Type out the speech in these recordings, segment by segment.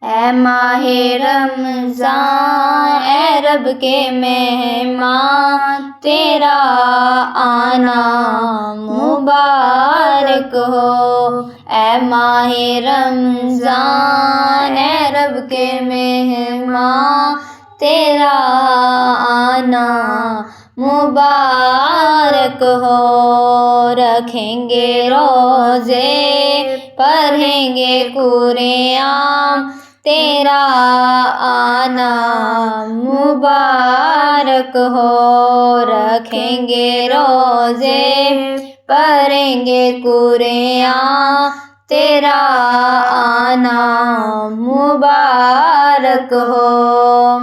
اے ماہ رمضان اے رب کے مہمان، تیرا آنا مبارک ہو۔ اے ماہ رمضان اے رب کے مہمان، تیرا آنا مبارک ہو۔ رکھیں گے روزے، پڑھیں گے قرآن، تیرا آنا مبارک ہو۔ رکھیں گے روزے، پڑھیں گے قرآن، تیرا آنا مبارک ہو۔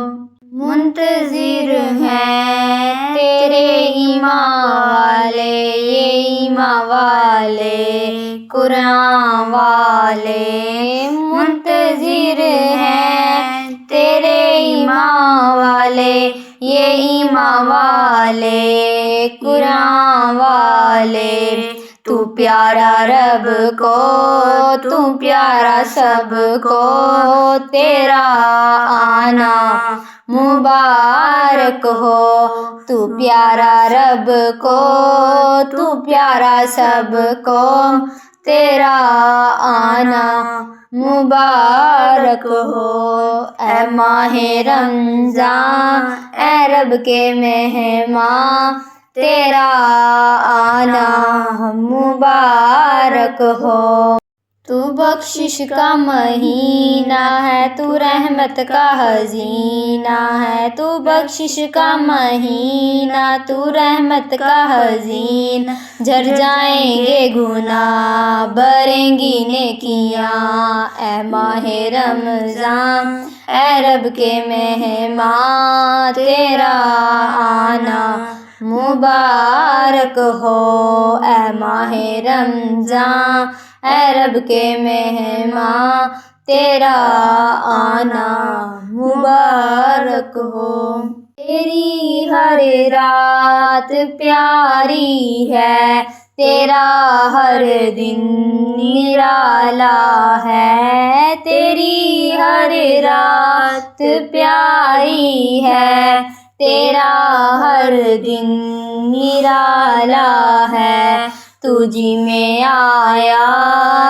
منتظر ہیں تیرے ایمان والے، یہ ایمان والے قرآن والے، منتظر ہیں تیرے ایمان والے، یہ ایمان والے قرآن والے۔ تو پیارا رب کو، تو پیارا سب کو، تیرا آنا مبارک ہو۔ تو پیارا رب کو، تو پیارا سب کو، تیرا آنا مبارک ہو۔ اے ماہ رمضان اے رب کے مہمان، تیرا آنا مبارک ہو۔ تو بخشش کا مہینہ ہے، تو رحمت کا خزینہ ہے۔ تو بخشش کا مہینہ، تو رحمت کا خزینہ، جھڑ جائیں گے گناہ، بھریں گی نیکیاں۔ اے ماہ رمضان اے رب کے مہمان، تیرا آنا مبارک ہو۔ اے ماہ رمضان اے رب کے مہمان، تیرا آنا مبارک ہو۔ تیری ہر رات پیاری ہے، تیرا ہر دن نرالا ہے۔ تیری ہر رات پیاری ہے، تیرا ہر دن نرالا ہے۔ تجھی میں آیا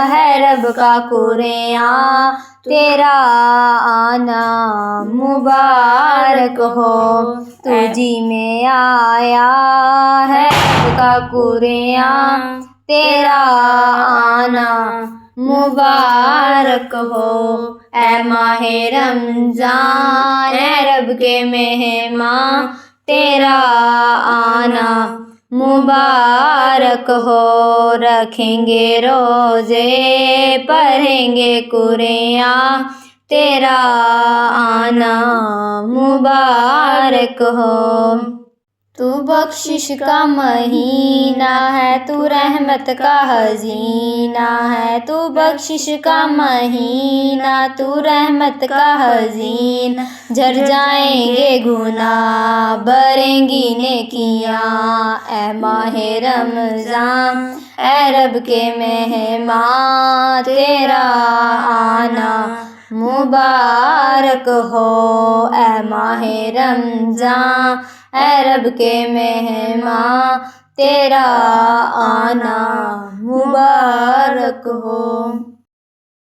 ہے رب کا قرآن، تیرا آنا مبارک ہو۔ تجھی میں آیا ہے رب کا قرآن، تیرا آنا مبارک ہو۔ اے ماہ رمضان اے رب کے مہمان، تیرا آنا مبارک ہو۔ رکھیں گے روزے، پڑھیں گے قرآن، تیرا آنا مبارک ہو۔ تو بخشش کا مہینہ ہے، تو رحمت کا خزینہ ہے۔ تو بخشش کا مہینہ، تو رحمت کا خزینہ، جھڑ جائیں گے گناہ، بھریں گی نیکیاں۔ اے ماہ رمضان اے رب کے مہمان، تیرا آنا مبارک ہو۔ اے ماہ رمضان اے رب کے مہمان، تیرا آنا مبارک ہو۔